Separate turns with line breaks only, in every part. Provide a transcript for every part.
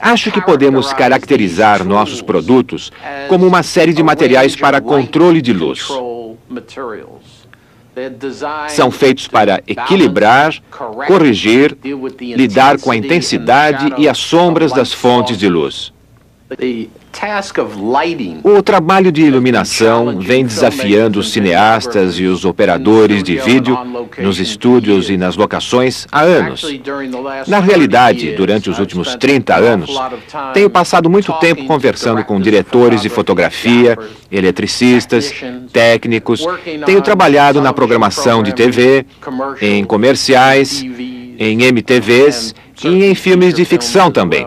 Acho que podemos caracterizar nossos produtos como uma série de materiais para controle de luz. São feitos para equilibrar, corrigir, lidar com a intensidade e as sombras das fontes de luz. O trabalho de iluminação vem desafiando os cineastas e os operadores de vídeo nos estúdios e nas locações há anos. Na realidade, durante os últimos 30 anos, tenho passado muito tempo conversando com diretores de fotografia, eletricistas, técnicos. Tenho trabalhado na programação de TV, em comerciais, em MTVs e em filmes de ficção também.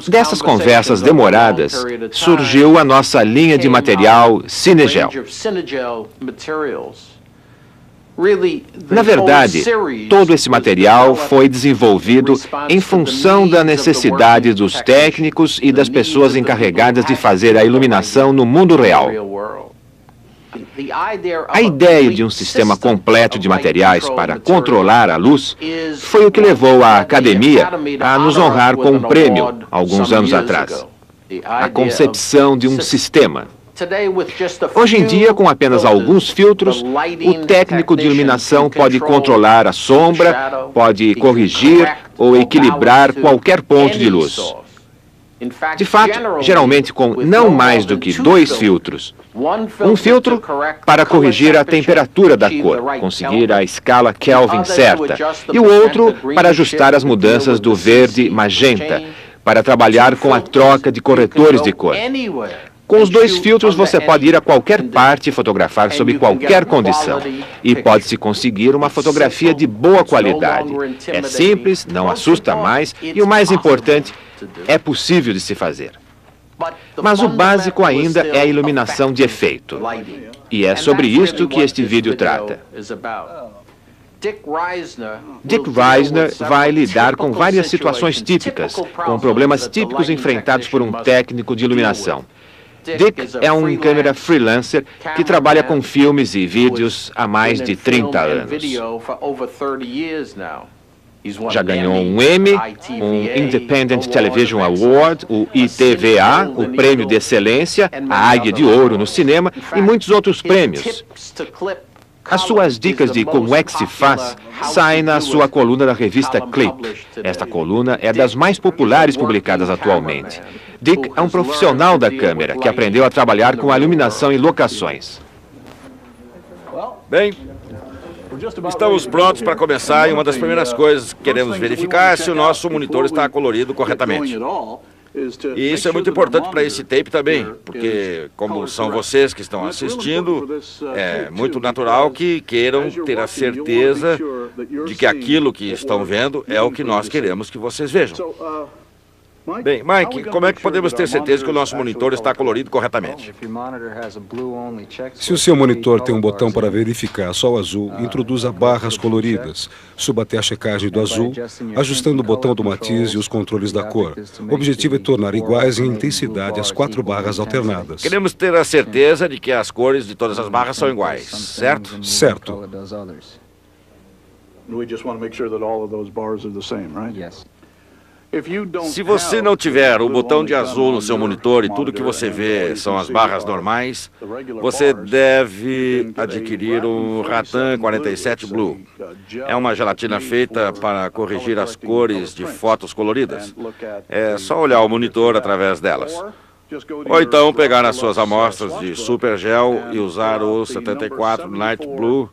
Dessas conversas demoradas, surgiu a nossa linha de material Cinegel. Na verdade, todo esse material foi desenvolvido em função da necessidade dos técnicos e das pessoas encarregadas de fazer a iluminação no mundo real. A ideia de um sistema completo de materiais para controlar a luz foi o que levou a Academia a nos honrar com um prêmio, alguns anos atrás. A concepção de um sistema. Hoje em dia, com apenas alguns filtros, o técnico de iluminação pode controlar a sombra, pode corrigir ou equilibrar qualquer ponto de luz. De fato, geralmente com não mais do que 2 filtros. Um filtro para corrigir a temperatura da cor, conseguir a escala Kelvin certa, e o outro para ajustar as mudanças do verde magenta, para trabalhar com a troca de corretores de cor. Com os 2 filtros, você pode ir a qualquer parte e fotografar sob qualquer condição. E pode-se conseguir uma fotografia de boa qualidade. É simples, não assusta mais e, o mais importante, é possível de se fazer. Mas o básico ainda é a iluminação de efeito. E é sobre isto que este vídeo trata. Dick Reisner vai lidar com várias situações típicas, com problemas típicos enfrentados por um técnico de iluminação. Dick é um câmera freelancer que trabalha com filmes e vídeos há mais de 30 anos. Já ganhou um Emmy, um Independent Television Award, o ITVA, o Prêmio de Excelência, a Águia de Ouro no cinema e muitos outros prêmios. As suas dicas de como é que se faz saem na sua coluna da revista Clip. Esta coluna é das mais populares publicadas atualmente. Dick é um profissional da câmera que aprendeu a trabalhar com a iluminação em locações.
Bem, estamos prontos para começar e uma das primeiras coisas que queremos verificar é se o nosso monitor está colorido corretamente. E isso é muito importante para esse tape também, porque como são vocês que estão assistindo, é muito natural que queiram ter a certeza de que aquilo que estão vendo é o que nós queremos que vocês vejam. Bem, Mike, como é que podemos ter certeza que o nosso monitor está colorido corretamente?
Se o seu monitor tem um botão para verificar só o azul, introduza barras coloridas. Suba até a checagem do azul, ajustando o botão do matiz e os controles da cor. O objetivo é tornar iguais em intensidade as 4 barras alternadas.
Queremos ter a certeza de que as cores de todas as barras são iguais, certo?
Certo.
Se você não tiver o botão de azul no seu monitor e tudo que você vê são as barras normais, você deve adquirir o Ratan 47 Blue. É uma gelatina feita para corrigir as cores de fotos coloridas. É só olhar o monitor através delas. Ou então pegar as suas amostras de Super Gel e usar o 74 Night Blue.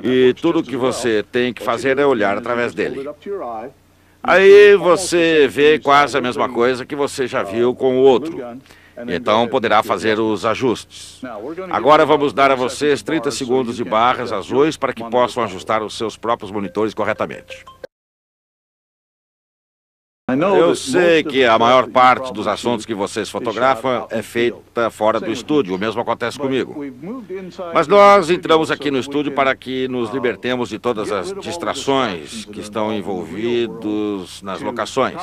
E tudo o que você tem que fazer é olhar através dele. Aí você vê quase a mesma coisa que você já viu com o outro. Então poderá fazer os ajustes. Agora vamos dar a vocês 30 segundos de barras azuis para que possam ajustar os seus próprios monitores corretamente. Eu sei que a maior parte dos assuntos que vocês fotografam é feita fora do estúdio, o mesmo acontece comigo. Mas nós entramos aqui no estúdio para que nos libertemos de todas as distrações que estão envolvidos nas locações.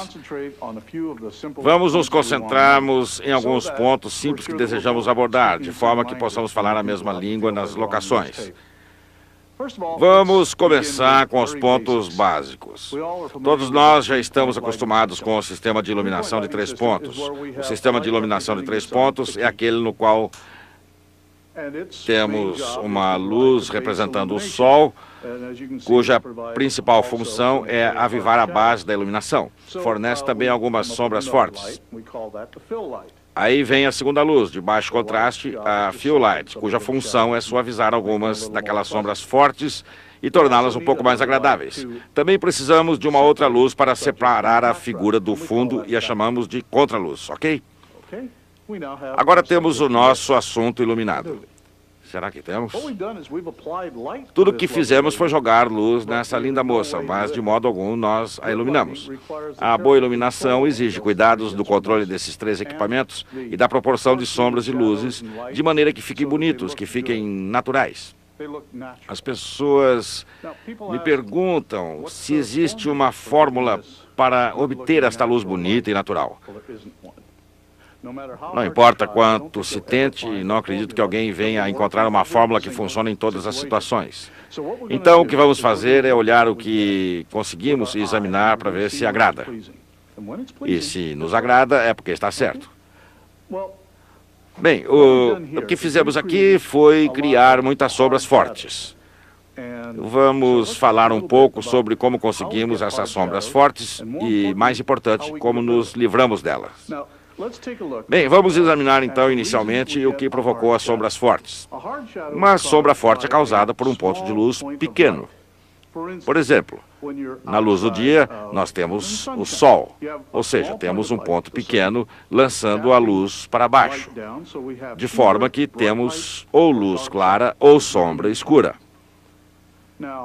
Vamos nos concentrarmos em alguns pontos simples que desejamos abordar, de forma que possamos falar a mesma língua nas locações. Vamos começar com os pontos básicos. Todos nós já estamos acostumados com o sistema de iluminação de 3 pontos. O sistema de iluminação de 3 pontos é aquele no qual temos uma luz representando o Sol, cuja principal função é avivar a base da iluminação. Fornece também algumas sombras fortes. Aí vem a segunda luz, de baixo contraste, a fill light, cuja função é suavizar algumas daquelas sombras fortes e torná-las um pouco mais agradáveis. Também precisamos de uma outra luz para separar a figura do fundo e a chamamos de contraluz, ok? Agora temos o nosso assunto iluminado. Será que temos? Tudo o que fizemos foi jogar luz nessa linda moça, mas de modo algum nós a iluminamos. A boa iluminação exige cuidados do controle desses 3 equipamentos e da proporção de sombras e luzes, de maneira que fiquem bonitos, que fiquem naturais. As pessoas me perguntam se existe uma fórmula para obter esta luz bonita e natural. Não importa quanto se tente, não acredito que alguém venha a encontrar uma fórmula que funcione em todas as situações. Então, o que vamos fazer é olhar o que conseguimos e examinar para ver se agrada. E se nos agrada, é porque está certo. Bem, o que fizemos aqui foi criar muitas sombras fortes. Vamos falar um pouco sobre como conseguimos essas sombras fortes e, mais importante, como nos livramos delas. Bem, vamos examinar então inicialmente o que provocou as sombras fortes. Uma sombra forte é causada por um ponto de luz pequeno. Por exemplo, na luz do dia, nós temos o Sol, ou seja, temos um ponto pequeno lançando a luz para baixo, de forma que temos ou luz clara ou sombra escura.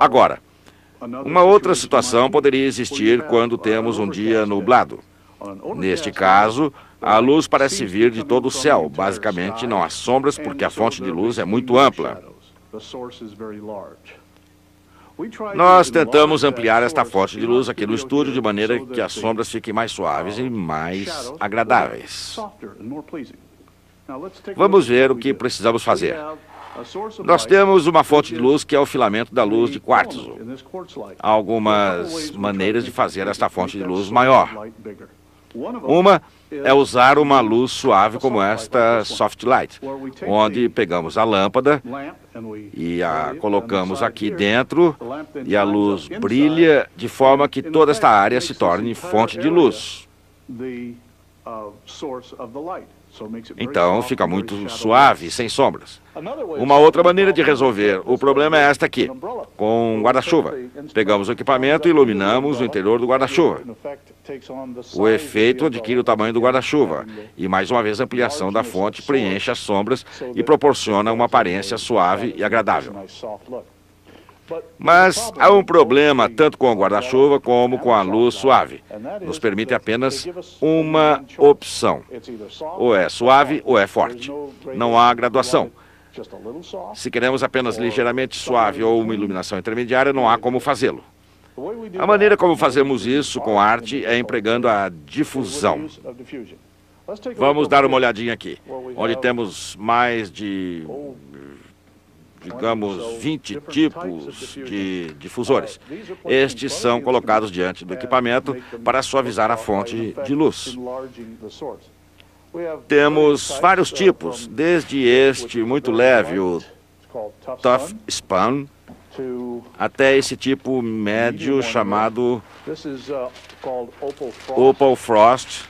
Agora, uma outra situação poderia existir quando temos um dia nublado. Neste caso, a luz parece vir de todo o céu. Basicamente, não há sombras porque a fonte de luz é muito ampla. Nós tentamos ampliar esta fonte de luz aqui no estúdio de maneira que as sombras fiquem mais suaves e mais agradáveis. Vamos ver o que precisamos fazer. Nós temos uma fonte de luz que é o filamento da luz de quartzo. Há algumas maneiras de fazer esta fonte de luz maior. Uma é usar uma luz suave como esta soft light, onde pegamos a lâmpada e a colocamos aqui dentro e a luz brilha de forma que toda esta área se torne fonte de luz. Então fica muito suave, sem sombras. Uma outra maneira de resolver o problema é esta aqui, com um guarda-chuva. Pegamos o equipamento e iluminamos o interior do guarda-chuva. O efeito adquire o tamanho do guarda-chuva e, mais uma vez, a ampliação da fonte preenche as sombras e proporciona uma aparência suave e agradável. Mas há um problema tanto com o guarda-chuva como com a luz suave. Nos permite apenas uma opção. Ou é suave ou é forte. Não há graduação. Se queremos apenas ligeiramente suave ou uma iluminação intermediária, não há como fazê-lo. A maneira como fazemos isso com arte é empregando a difusão. Vamos dar uma olhadinha aqui, onde temos mais de, digamos, 20 tipos de difusores. Estes são colocados diante do equipamento para suavizar a fonte de luz. Temos vários tipos, desde este muito leve, o Tough Spun, até esse tipo médio chamado Opal Frost,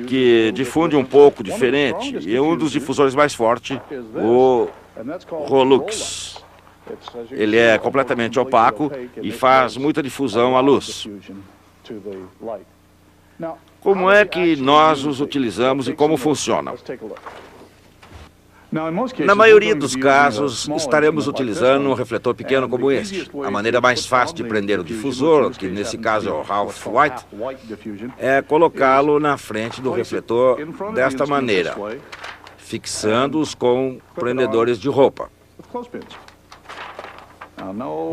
que difunde um pouco diferente, e um dos difusores mais fortes, o Rolux. Ele é completamente opaco e faz muita difusão à luz. Como é que nós os utilizamos e como funcionam? Na maioria dos casos, estaremos utilizando um refletor pequeno como este. A maneira mais fácil de prender o difusor, que nesse caso é o half white, é colocá-lo na frente do refletor desta maneira, fixando-os com prendedores de roupa.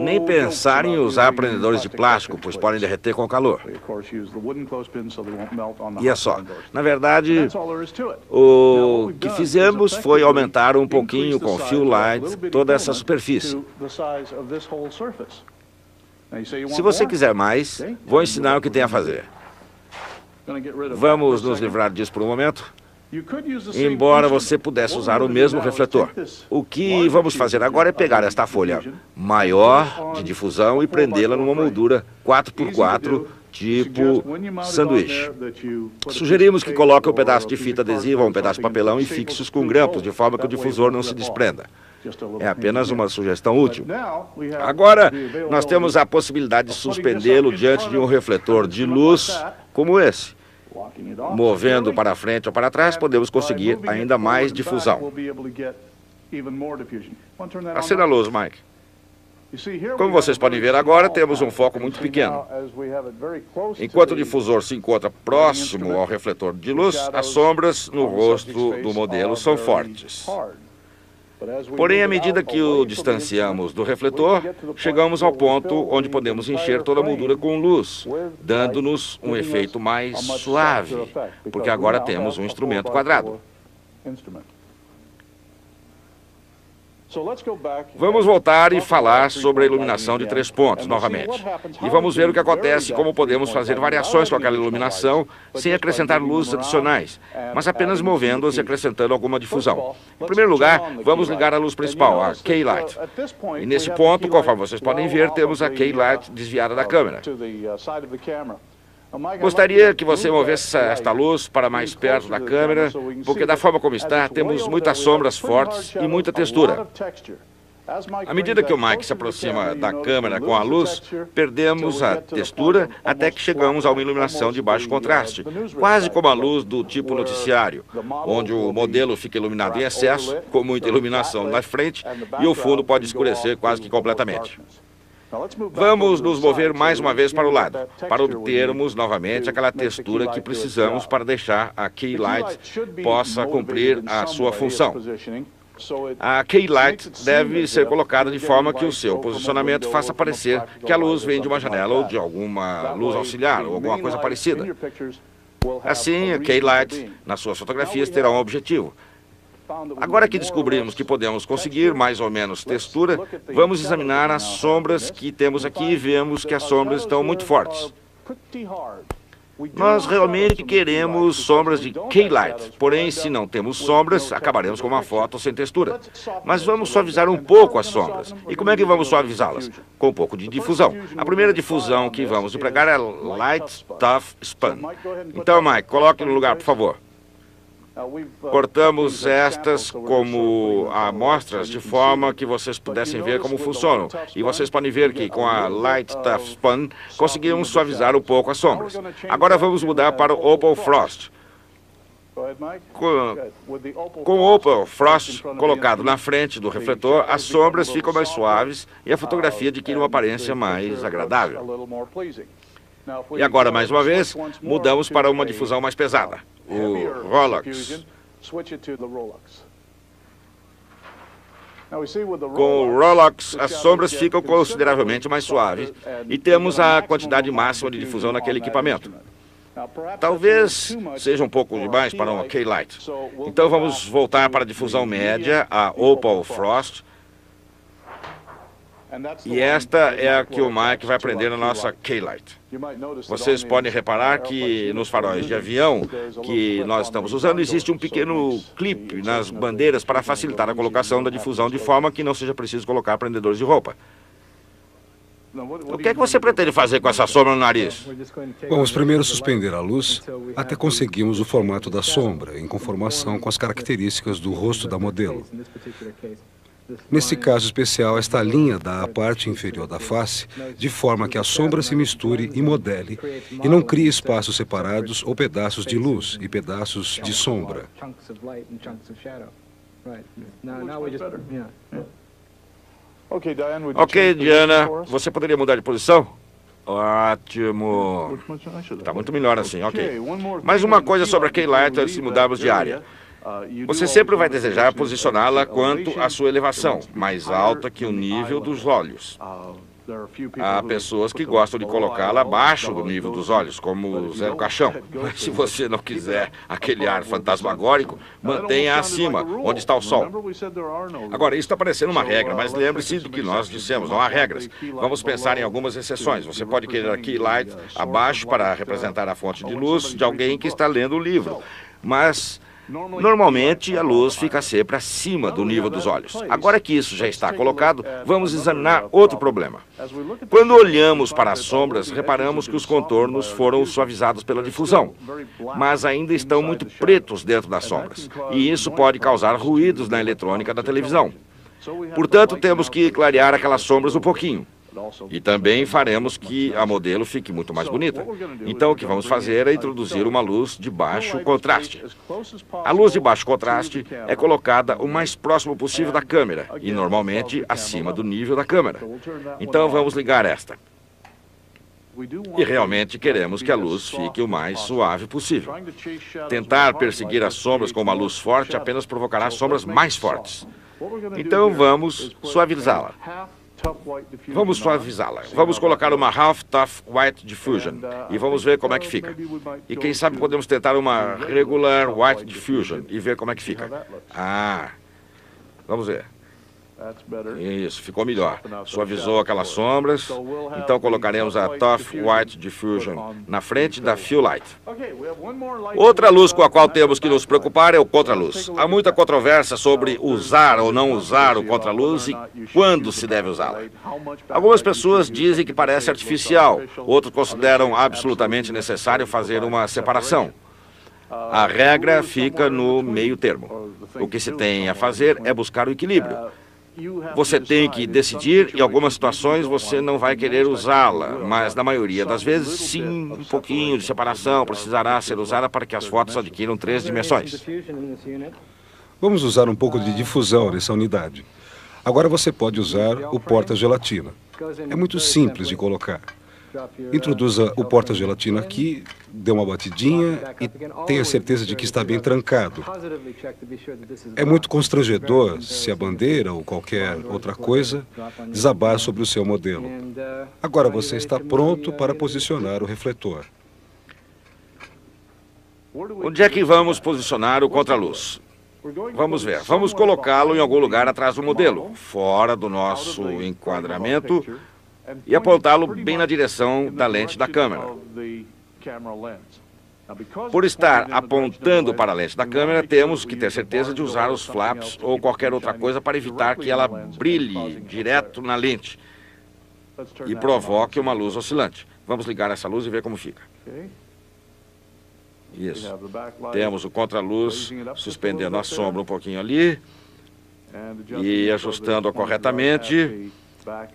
Nem pensar em usar prendedores de plástico, pois podem derreter com o calor. E é só. Na verdade, o que fizemos foi aumentar um pouquinho com Fill Light toda essa superfície. Se você quiser mais, vou ensinar o que tem a fazer. Vamos nos livrar disso por um momento? Embora você pudesse usar o mesmo refletor. O que vamos fazer agora é pegar esta folha maior de difusão e prendê-la numa moldura 4x4, tipo sanduíche. Sugerimos que coloque um pedaço de fita adesiva ou um pedaço de papelão e fixe-os com grampos, de forma que o difusor não se desprenda. É apenas uma sugestão útil. Agora, nós temos a possibilidade de suspendê-lo diante de um refletor de luz como esse. Movendo para frente ou para trás, podemos conseguir ainda mais difusão. Acenda a luz, Mike. Como vocês podem ver agora, temos um foco muito pequeno. Enquanto o difusor se encontra próximo ao refletor de luz, as sombras no rosto do modelo são fortes. Porém, à medida que o distanciamos do refletor, chegamos ao ponto onde podemos encher toda a moldura com luz, dando-nos um efeito mais suave, porque agora temos um instrumento quadrado. Vamos voltar e falar sobre a iluminação de 3 pontos, novamente. E vamos ver o que acontece e como podemos fazer variações com aquela iluminação sem acrescentar luzes adicionais, mas apenas movendo-as e acrescentando alguma difusão. Em primeiro lugar, vamos ligar a luz principal, a K-Light. E nesse ponto, conforme vocês podem ver, temos a K-Light desviada da câmera. Gostaria que você movesse esta luz para mais perto da câmera, porque da forma como está, temos muitas sombras fortes e muita textura. À medida que o Mike se aproxima da câmera com a luz, perdemos a textura até que chegamos a uma iluminação de baixo contraste, quase como a luz do tipo noticiário, onde o modelo fica iluminado em excesso, com muita iluminação na frente, e o fundo pode escurecer quase que completamente. Vamos nos mover mais uma vez para o lado, para obtermos novamente aquela textura que precisamos para deixar a K-Light possa cumprir a sua função. A K-Light deve ser colocada de forma que o seu posicionamento faça parecer que a luz vem de uma janela ou de alguma luz auxiliar ou alguma coisa parecida. Assim, a K-Light, nas suas fotografias, terá um objetivo. Agora que descobrimos que podemos conseguir mais ou menos textura, vamos examinar as sombras que temos aqui e vemos que as sombras estão muito fortes. Nós realmente queremos sombras de K-Light, porém, se não temos sombras, acabaremos com uma foto sem textura. Mas vamos suavizar um pouco as sombras. E como é que vamos suavizá-las? Com um pouco de difusão. A primeira difusão que vamos empregar é Light Tough Spun. Então, Mike, coloque no lugar, por favor. Cortamos estas como amostras de forma que vocês pudessem ver como funcionam. E vocês podem ver que com a Light Tough Spun conseguimos suavizar um pouco as sombras. Agora vamos mudar para o Opal Frost. Com o Opal Frost colocado na frente do refletor, as sombras ficam mais suaves e a fotografia adquire uma aparência mais agradável. E agora, mais uma vez, mudamos para uma difusão mais pesada, o Rolex. Com o Rolex, as sombras ficam consideravelmente mais suaves e temos a quantidade máxima de difusão naquele equipamento. Talvez seja um pouco demais para uma K-Light. Então vamos voltar para a difusão média, a Opal Frost. E esta é a que o Mike vai prender na nossa K-Light. Vocês podem reparar que nos faróis de avião que nós estamos usando existe um pequeno clipe nas bandeiras para facilitar a colocação da difusão de forma que não seja preciso colocar prendedores de roupa. O que é que você pretende fazer com essa sombra no nariz?
Vamos primeiro suspender a luz até conseguirmos o formato da sombra, em conformação com as características do rosto da modelo. Nesse caso especial, esta linha dá a parte inferior da face, de forma que a sombra se misture e modele, e não crie espaços separados ou pedaços de luz e pedaços de sombra.
Ok, Diana, você poderia mudar de posição? Ótimo. Está muito melhor assim, ok. Mais uma coisa sobre a K-Light antes de mudarmos de área. Você sempre vai desejar posicioná-la quanto à sua elevação, mais alta que o nível dos olhos. Há pessoas que gostam de colocá-la abaixo do nível dos olhos, como Zé do Caixão. Mas se você não quiser aquele ar fantasmagórico, mantenha acima, onde está o sol. Agora, isso está parecendo uma regra, mas lembre-se do que nós dissemos, não há regras. Vamos pensar em algumas exceções. Você pode querer a key light abaixo para representar a fonte de luz de alguém que está lendo o livro. Mas normalmente, a luz fica sempre acima do nível dos olhos. Agora que isso já está colocado, vamos examinar outro problema. Quando olhamos para as sombras, reparamos que os contornos foram suavizados pela difusão, mas ainda estão muito pretos dentro das sombras, e isso pode causar ruídos na eletrônica da televisão. Portanto, temos que clarear aquelas sombras um pouquinho. E também faremos que a modelo fique muito mais bonita. Então, o que vamos fazer é introduzir uma luz de baixo contraste. A luz de baixo contraste é colocada o mais próximo possível da câmera e, normalmente, acima do nível da câmera. Então, vamos ligar esta. E realmente queremos que a luz fique o mais suave possível. Tentar perseguir as sombras com uma luz forte apenas provocará sombras mais fortes. Então, vamos suavizá-la. Vamos suavizá-la. Vamos colocar uma Half Tough White Diffusion e vamos ver como é que fica. E quem sabe podemos tentar uma Regular White Diffusion e ver como é que fica. Vamos ver. Isso, ficou melhor. Suavizou aquelas sombras. Então colocaremos a Tough White Diffusion na frente da Fill Light. Outra luz com a qual temos que nos preocupar é o contraluz. Há muita controvérsia sobre usar ou não usar o contraluz e quando se deve usá-la. Algumas pessoas dizem que parece artificial, outros consideram absolutamente necessário fazer uma separação. A regra fica no meio termo. O que se tem a fazer é buscar o equilíbrio. Você tem que decidir, em algumas situações você não vai querer usá-la, mas na maioria das vezes, sim, um pouquinho de separação precisará ser usada para que as fotos adquiram 3 dimensões.
Vamos usar um pouco de difusão nessa unidade. Agora você pode usar o porta-gelatina. É muito simples de colocar. Introduza o porta-gelatina aqui, dê uma batidinha e tenha certeza de que está bem trancado. É muito constrangedor se a bandeira ou qualquer outra coisa desabar sobre o seu modelo. Agora você está pronto para posicionar o refletor.
Onde é que vamos posicionar o contraluz? Vamos ver. Vamos colocá-lo em algum lugar atrás do modelo, fora do nosso enquadramento, e apontá-lo bem na direção da lente da câmera. Por estar apontando para a lente da câmera, temos que ter certeza de usar os flaps ou qualquer outra coisa para evitar que ela brilhe direto na lente e provoque uma luz oscilante. Vamos ligar essa luz e ver como fica. Isso. Temos o contraluz suspendendo a sombra um pouquinho ali e ajustando-a corretamente,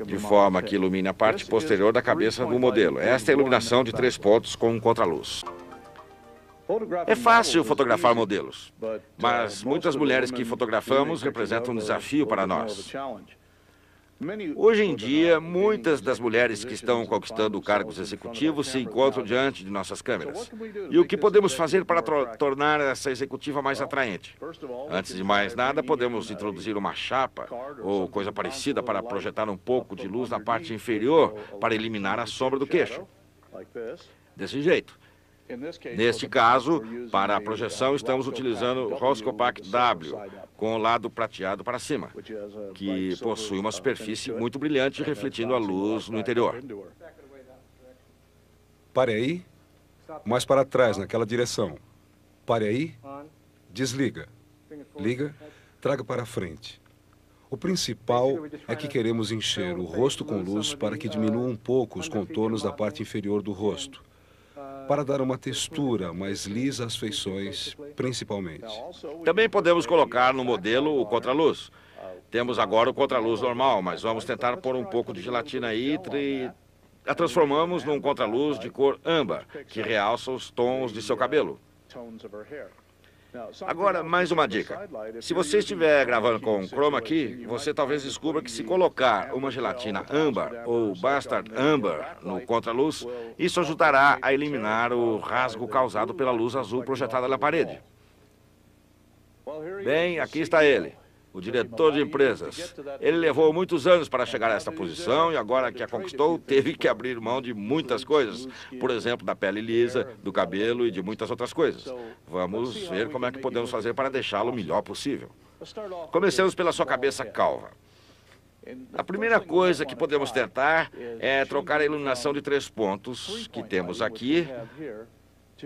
de forma que ilumine a parte posterior da cabeça do modelo. Esta é a iluminação de 3 pontos com um contraluz. É fácil fotografar modelos, mas muitas mulheres que fotografamos representam um desafio para nós. Hoje em dia, muitas das mulheres que estão conquistando cargos executivos se encontram diante de nossas câmeras. E o que podemos fazer para tornar essa executiva mais atraente? Antes de mais nada, podemos introduzir uma chapa ou coisa parecida para projetar um pouco de luz na parte inferior para eliminar a sombra do queixo. Desse jeito. Neste caso, para a projeção, estamos utilizando o Roscopac W, com o lado prateado para cima, que possui uma superfície muito brilhante, refletindo a luz no interior.
Pare aí, mais para trás, naquela direção. Pare aí, desliga. Liga, traga para frente. O principal é que queremos encher o rosto com luz para que diminua um pouco os contornos da parte inferior do rosto, para dar uma textura mais lisa às feições, principalmente.
Também podemos colocar no modelo o contraluz. Temos agora o contraluz normal, mas vamos tentar pôr um pouco de gelatina aí e a transformamos num contraluz de cor âmbar, que realça os tons de seu cabelo. Agora, mais uma dica. Se você estiver gravando com Chroma Key, você talvez descubra que se colocar uma gelatina âmbar ou Bastard âmbar no contraluz, isso ajudará a eliminar o rasgo causado pela luz azul projetada na parede. Bem, aqui está ele, o diretor de empresas. Ele levou muitos anos para chegar a esta posição e agora que a conquistou, teve que abrir mão de muitas coisas. Por exemplo, da pele lisa, do cabelo e de muitas outras coisas. Vamos ver como é que podemos fazer para deixá-lo o melhor possível. Comecemos pela sua cabeça calva. A primeira coisa que podemos tentar é trocar a iluminação de 3 pontos que temos aqui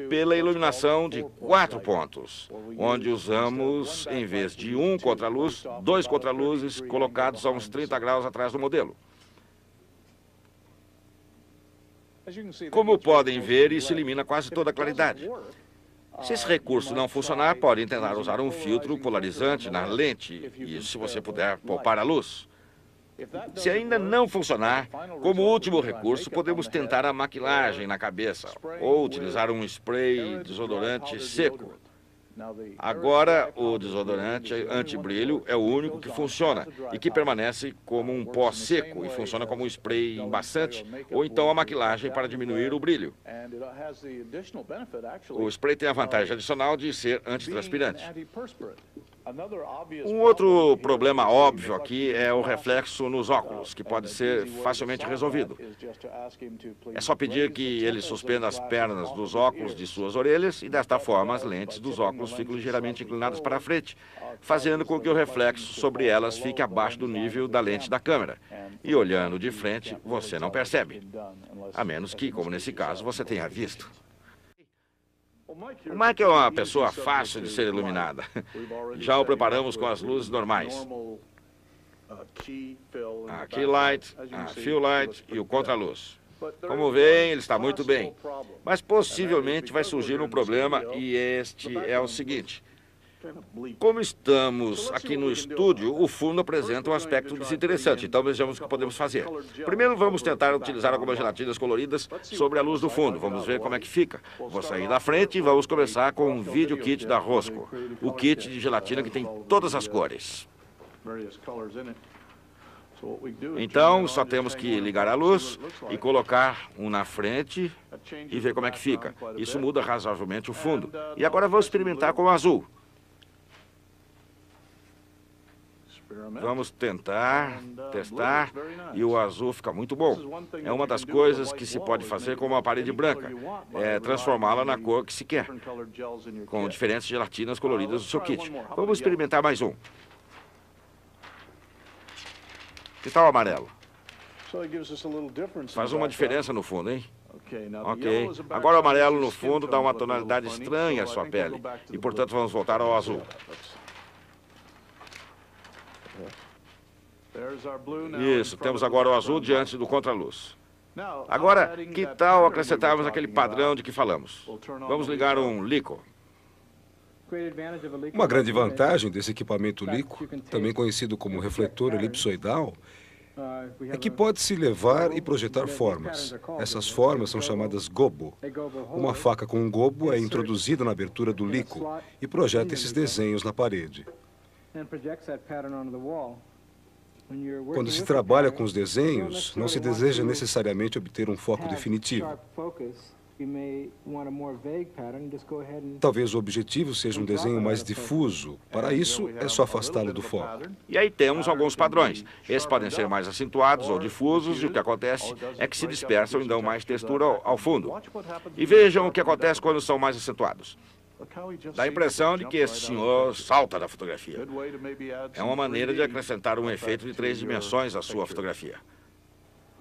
pela iluminação de 4 pontos, onde usamos, em vez de um contraluz, 2 contraluzes colocados a uns 30 graus atrás do modelo. Como podem ver, isso elimina quase toda a claridade. Se esse recurso não funcionar, podem tentar usar um filtro polarizante na lente, e se você puder poupar a luz. Se ainda não funcionar, como último recurso, podemos tentar a maquilagem na cabeça ou utilizar um spray desodorante seco. Agora, o desodorante anti-brilho é o único que funciona e que permanece como um pó seco e funciona como um spray embaçante ou então a maquilagem para diminuir o brilho. O spray tem a vantagem adicional de ser antitranspirante. Um outro problema óbvio aqui é o reflexo nos óculos, que pode ser facilmente resolvido. É só pedir que ele suspenda as pernas dos óculos de suas orelhas e, desta forma, as lentes dos óculos ficam ligeiramente inclinadas para frente, fazendo com que o reflexo sobre elas fique abaixo do nível da lente da câmera. E olhando de frente, você não percebe, a menos que, como nesse caso, você tenha visto. O Mike é uma pessoa fácil de ser iluminada. Já o preparamos com as luzes normais. A key light, a fill light e o contraluz. Como veem, ele está muito bem. Mas possivelmente vai surgir um problema e este é o seguinte. Como estamos aqui no estúdio, o fundo apresenta um aspecto desinteressante, então vejamos o que podemos fazer. Primeiro vamos tentar utilizar algumas gelatinas coloridas sobre a luz do fundo. Vamos ver como é que fica. Vou sair da frente e vamos começar com um vídeo kit da Rosco. O kit de gelatina que tem todas as cores. Então, só temos que ligar a luz e colocar um na frente e ver como é que fica. Isso muda razoavelmente o fundo. E agora vamos experimentar com o azul. Vamos tentar, testar, e o azul fica muito bom. É uma das coisas que se pode fazer com uma parede branca, é transformá-la na cor que se quer, com diferentes gelatinas coloridas do seu kit. Vamos experimentar mais um. Que tal o amarelo? Faz uma diferença no fundo, hein? Ok. Agora o amarelo no fundo dá uma tonalidade estranha à sua pele, e portanto vamos voltar ao azul. Isso, temos agora o azul diante do contraluz. Agora, que tal acrescentarmos aquele padrão de que falamos? Vamos ligar um LiCo.
Uma grande vantagem desse equipamento LiCo, também conhecido como refletor elipsoidal, é que pode-se levar e projetar formas. Essas formas são chamadas gobo. Uma faca com um gobo é introduzida na abertura do LiCo e projeta esses desenhos na parede. Quando se trabalha com os desenhos, não se deseja necessariamente obter um foco definitivo. Talvez o objetivo seja um desenho mais difuso. Para isso, é só afastá-lo do foco.
E aí temos alguns padrões. Esses podem ser mais acentuados ou difusos, e o que acontece é que se dispersam e dão mais textura ao fundo. E vejam o que acontece quando são mais acentuados. Dá a impressão de que esse senhor salta da fotografia. É uma maneira de acrescentar um efeito de 3 dimensões à sua fotografia.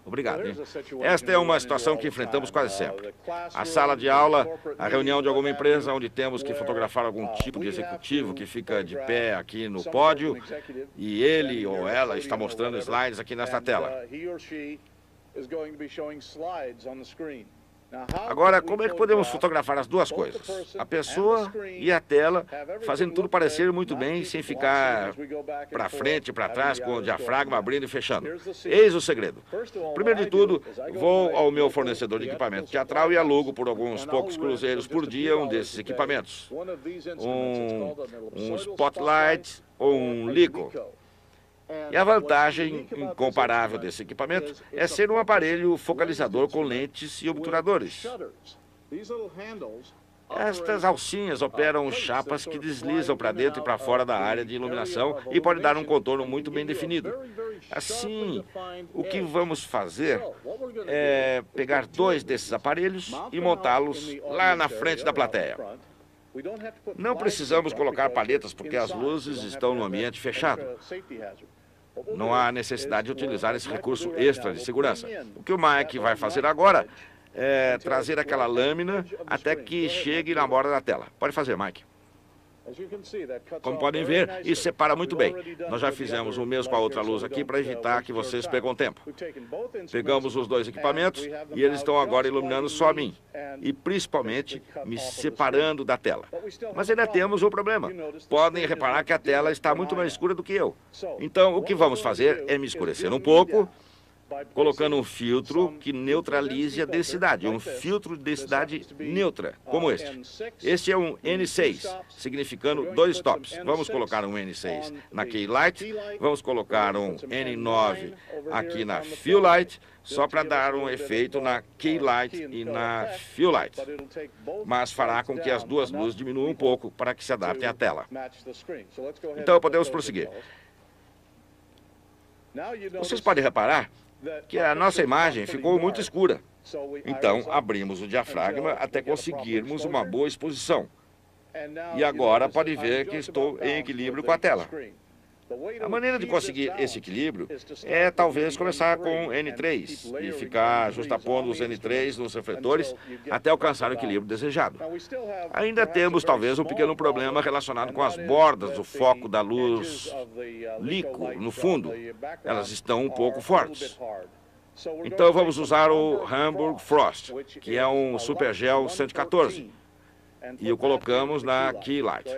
Obrigado, hein? Esta é uma situação que enfrentamos quase sempre. A sala de aula, a reunião de alguma empresa onde temos que fotografar algum tipo de executivo que fica de pé aqui no pódio e ele ou ela está mostrando slides aqui nesta tela. Agora, como é que podemos fotografar as duas coisas? A pessoa e a tela, fazendo tudo parecer muito bem, sem ficar para frente e para trás, com o diafragma abrindo e fechando. Eis o segredo. Primeiro de tudo, vou ao meu fornecedor de equipamento teatral e alugo por alguns poucos cruzeiros por dia um desses equipamentos. Um Spotlight ou um LiCo. E a vantagem incomparável desse equipamento é ser um aparelho focalizador com lentes e obturadores. Estas alcinhas operam chapas que deslizam para dentro e para fora da área de iluminação e pode dar um contorno muito bem definido. Assim, o que vamos fazer é pegar 2 desses aparelhos e montá-los lá na frente da plateia. Não precisamos colocar palhetas porque as luzes estão no ambiente fechado. Não há necessidade de utilizar esse recurso extra de segurança. O que o Mike vai fazer agora é trazer aquela lâmina até que chegue na borda da tela. Pode fazer, Mike. Como podem ver, isso separa muito bem. Nós já fizemos o mesmo com a outra luz aqui para evitar que vocês percam tempo. Pegamos os 2 equipamentos e eles estão agora iluminando só a mim. E principalmente me separando da tela. Mas ainda temos um problema. Podem reparar que a tela está muito mais escura do que eu. Então, o que vamos fazer é me escurecer um pouco, colocando um filtro que neutralize a densidade, um filtro de densidade neutra, como este. Este é um N6, significando 2 stops. Vamos colocar um N6 na Key Light, vamos colocar um N9 aqui na Fill Light, só para dar um efeito na Key Light e na Fill Light. Mas fará com que as 2 luzes diminuam um pouco para que se adaptem à tela. Então, podemos prosseguir. Vocês podem reparar que a nossa imagem ficou muito escura. Então, abrimos o diafragma até conseguirmos uma boa exposição. E agora pode ver que estou em equilíbrio com a tela. A maneira de conseguir esse equilíbrio é talvez começar com N3 e ficar justapondo os N3 nos refletores até alcançar o equilíbrio desejado. Ainda temos talvez um pequeno problema relacionado com as bordas do foco da luz líquido no fundo. Elas estão um pouco fortes. Então vamos usar o Hamburg Frost, que é um Supergel 114, e o colocamos na Key Light.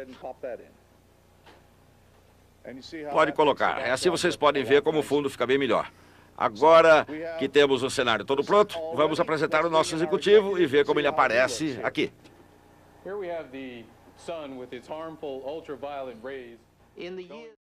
Pode colocar. Assim vocês podem ver como o fundo fica bem melhor. Agora que temos o cenário todo pronto, vamos apresentar o nosso executivo e ver como ele aparece aqui.